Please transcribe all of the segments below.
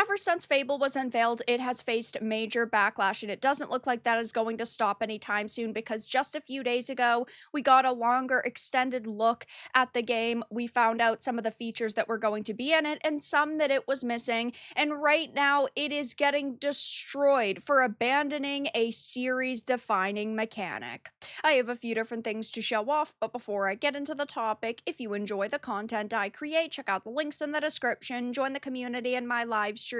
ever since Fable was unveiled, it has faced major backlash, and it doesn't look like that is going to stop anytime soon because just a few days ago, we got a longer extended look at the game. We found out some of the features that were going to be in it and some that it was missing, and right now it is getting destroyed for abandoning a series-defining mechanic. I have a few different things to show off, but before I get into the topic, if you enjoy the content I create, check out the links in the description, join the community in my live streams,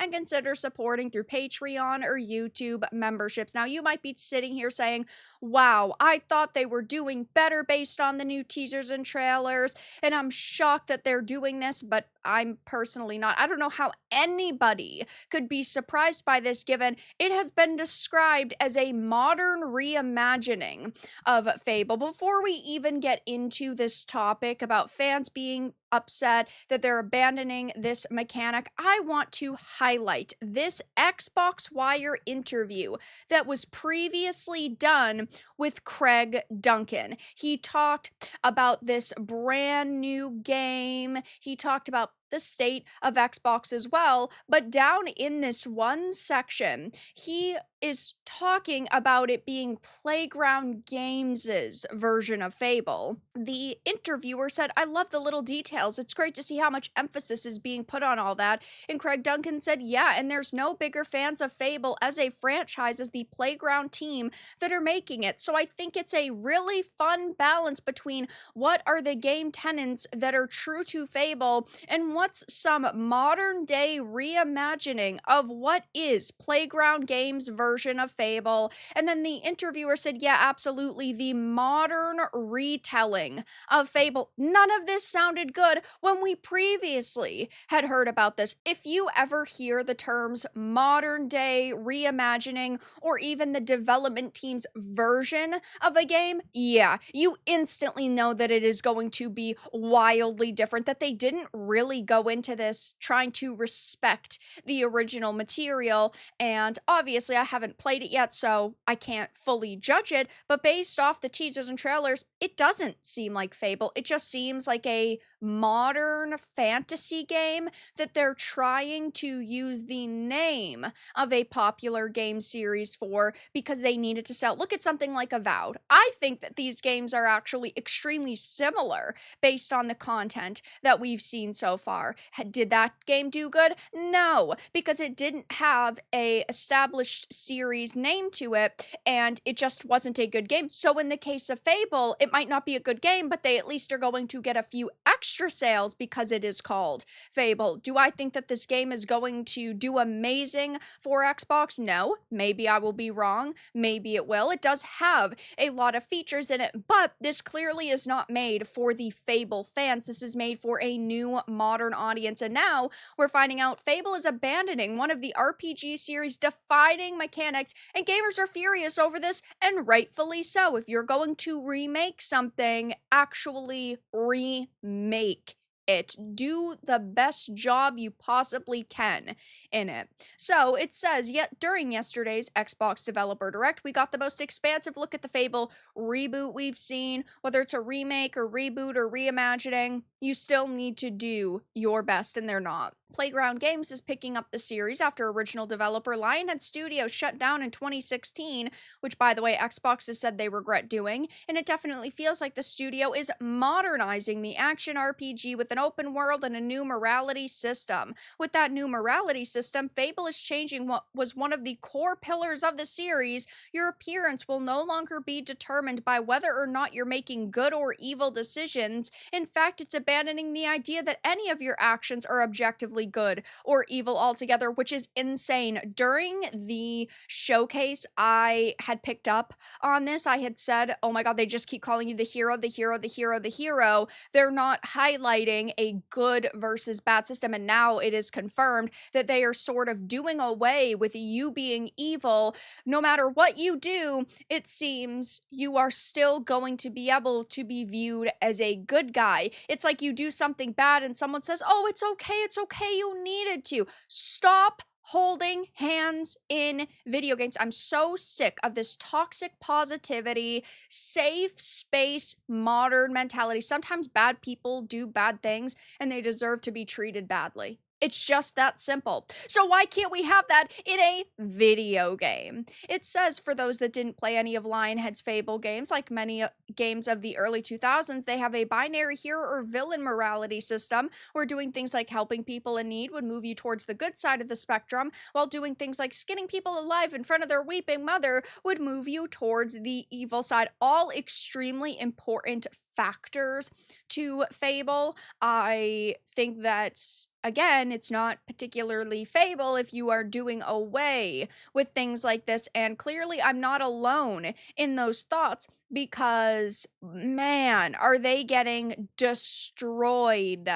and consider supporting through Patreon or YouTube memberships. Now, you might be sitting here saying, wow, I thought they were doing better based on the new teasers and trailers, and I'm shocked that they're doing this, but I'm personally not. I don't know how anybody could be surprised by this given it has been described as a modern reimagining of Fable. Before we even get into this topic about fans being upset that they're abandoning this mechanic, I want to highlight this Xbox Wire interview that was previously done with Craig Duncan. He talked about this brand new game. He talked about the state of Xbox as well, but down in this one section, he is talking about it being Playground Games' version of Fable. The interviewer said, I love the little details. It's great to see how much emphasis is being put on all that. And Craig Duncan said, yeah, and there's no bigger fans of Fable as a franchise as the Playground team that are making it. So I think it's a really fun balance between what are the game tenets that are true to Fable and what's some modern day reimagining of what is Playground Games' version of Fable. And then the interviewer said, yeah, absolutely, the modern retelling of Fable. None of this sounded good when we previously had heard about this. If you ever hear the terms modern day reimagining or even the development team's version of a game, yeah, you instantly know that it is going to be wildly different, that they didn't really go into this trying to respect the original material. And obviously I haven't played it yet, so I can't fully judge it, but based off the teasers and trailers, it doesn't seem like Fable. It just seems like a modern fantasy game that they're trying to use the name of a popular game series for because they needed to sell. Look at something like Avowed. I think that these games are actually extremely similar based on the content that we've seen so far. Did that game do good? No, because it didn't have a established series name to it, and it just wasn't a good game. So in the case of Fable, it might not be a good game, but they at least are going to get a few extra sales because it is called Fable. Do I think that this game is going to do amazing for Xbox? No. Maybe I will be wrong. Maybe it will. It does have a lot of features in it, but this clearly is not made for the Fable fans. This is made for a new modern audience, and now we're finding out Fable is abandoning one of the RPG series defining mechanics, and gamers are furious over this, and rightfully so. If you're going to remake something, actually remake it. Do the best job you possibly can in it. So it says, yet during yesterday's Xbox Developer Direct, we got the most expansive look at the Fable reboot we've seen. Whether it's a remake or reboot or reimagining, you still need to do your best, and they're not. Playground Games is picking up the series after original developer Lionhead Studios shut down in 2016, which, by the way, Xbox has said they regret doing, and it definitely feels like the studio is modernizing the action RPG with an open world and a new morality system. With that new morality system, Fable is changing what was one of the core pillars of the series. Your appearance will no longer be determined by whether or not you're making good or evil decisions. In fact, it's abandoning the idea that any of your actions are objectively good or evil altogether, which is insane. During the showcase, I had picked up on this. I had said, oh my god, they just keep calling you the hero, the hero, the hero, the hero. They're not highlighting a good versus bad system, and now it is confirmed that they are sort of doing away with you being evil. No matter what you do, it seems you are still going to be able to be viewed as a good guy. It's like you do something bad and someone says, oh, it's okay, you needed to. Stop holding hands in video games. I'm so sick of this toxic positivity, safe space, modern mentality. Sometimes bad people do bad things and they deserve to be treated badly. It's just that simple. So why can't we have that in a video game? It says for those that didn't play any of Lionhead's Fable games, like many games of the early 2000s, they have a binary hero or villain morality system where doing things like helping people in need would move you towards the good side of the spectrum, while doing things like skinning people alive in front of their weeping mother would move you towards the evil side. All extremely important factors to Fable. I think that, again, it's not particularly Fable if you are doing away with things like this. And clearly, I'm not alone in those thoughts because, man, are they getting destroyed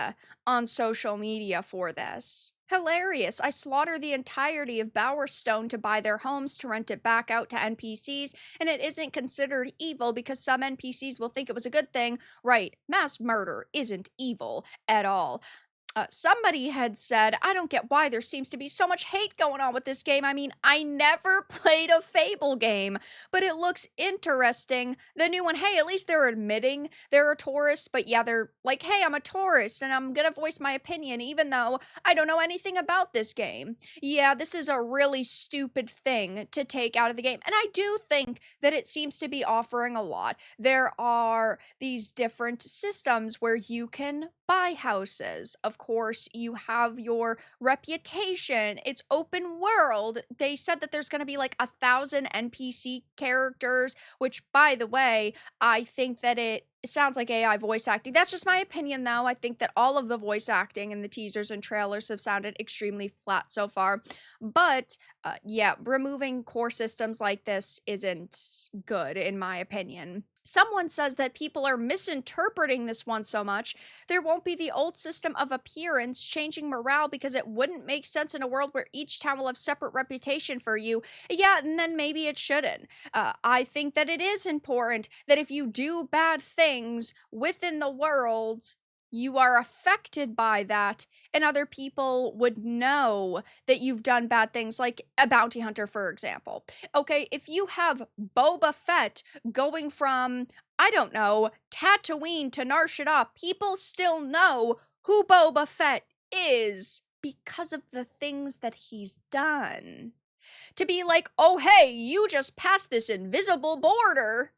on social media for this. Hilarious. I slaughter the entirety of Bowerstone to buy their homes to rent it back out to NPCs, and it isn't considered evil because some NPCs will think it was a good thing. Right, mass murder isn't evil at all. Somebody had said, I don't get why there seems to be so much hate going on with this game. I mean, I never played a Fable game, but it looks interesting. The new one, hey, at least they're admitting they're a tourist, but yeah, they're like, hey, I'm a tourist and I'm gonna voice my opinion even though I don't know anything about this game. Yeah, this is a really stupid thing to take out of the game. And I do think that it seems to be offering a lot. There are these different systems where you can buy houses. Of course, you have your reputation. It's open world. They said that there's going to be like 1,000 NPC characters, which, by the way, I think that it sounds like AI voice acting. That's just my opinion, though. I think that all of the voice acting in the teasers and trailers have sounded extremely flat so far. But yeah, removing core systems like this isn't good, in my opinion. Someone says that people are misinterpreting this one so much, there won't be the old system of appearance changing morale because it wouldn't make sense in a world where each town will have separate reputation for you. Yeah, and then maybe it shouldn't. I think that it is important that if you do bad things within the world, you are affected by that, and other people would know that you've done bad things, like a bounty hunter, for example. Okay, if you have Boba Fett going from, I don't know, Tatooine to Nar Shaddaa, people still know who Boba Fett is because of the things that he's done. To be like, oh, hey, you just passed this invisible border.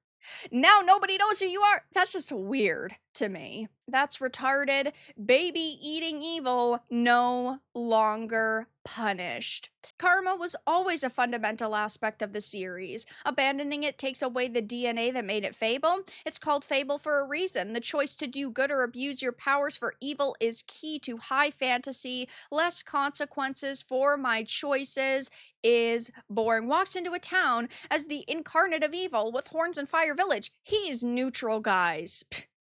Now nobody knows who you are. That's just weird to me. That's retarded. Baby eating evil no longer punished. Karma was always a fundamental aspect of the series. Abandoning it takes away the DNA that made it Fable. It's called Fable for a reason. The choice to do good or abuse your powers for evil is key to high fantasy. Less consequences for my choices is boring. Walks into a town as the incarnate of evil with horns and fire village. He's neutral, guys.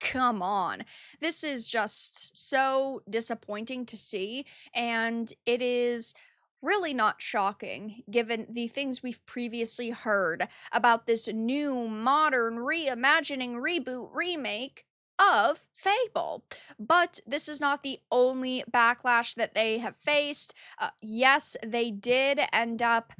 Come on. This is just so disappointing to see, and it is really not shocking given the things we've previously heard about this new modern reimagining reboot remake of Fable. But this is not the only backlash that they have faced. Yes, they did end up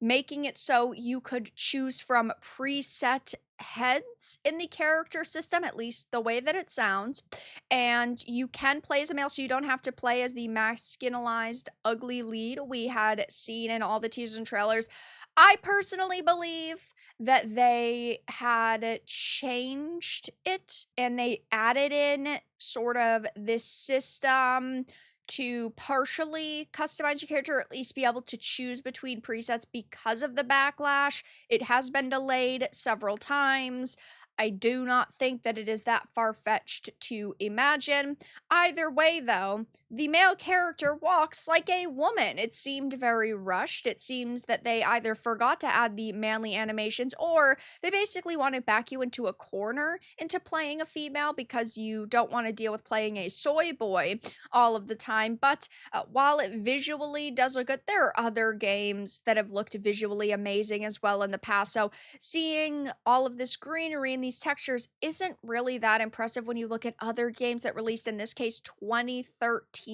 making it so you could choose from preset heads in the character system, at least the way that it sounds. And you can play as a male, so you don't have to play as the masculinized, ugly lead we had seen in all the teasers and trailers. I personally believe that they had changed it and they added in sort of this system to partially customize your character, or at least be able to choose between presets because of the backlash. It has been delayed several times. I do not think that it is that far-fetched to imagine. Either way, though, the male character walks like a woman. It seemed very rushed. It seems that they either forgot to add the manly animations, or they basically want to back you into a corner into playing a female because you don't want to deal with playing a soy boy all of the time. But while it visually does look good, there are other games that have looked visually amazing as well in the past. So seeing all of this greenery and these textures isn't really that impressive when you look at other games that released, in this case 2013.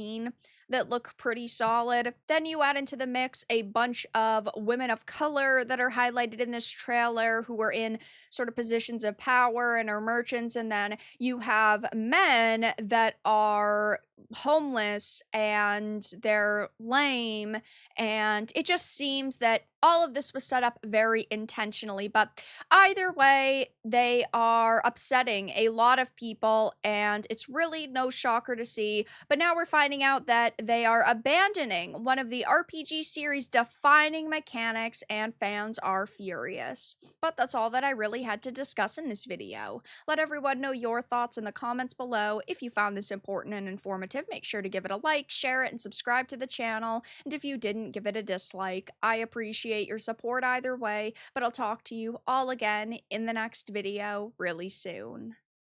that look pretty solid. Then you add into the mix a bunch of women of color that are highlighted in this trailer who are in sort of positions of power and are merchants. And then you have men that are homeless and they're lame. And it just seems that all of this was set up very intentionally. But either way, they are upsetting a lot of people, and it's really no shocker to see. But now we're finding out that they are abandoning one of the RPG series' defining mechanics, and fans are furious. But that's all that I really had to discuss in this video. Let everyone know your thoughts in the comments below. If you found this important and informative, make sure to give it a like, share it, and subscribe to the channel. And if you didn't, give it a dislike. I appreciate your support either way, but I'll talk to you all again in the next video really soon.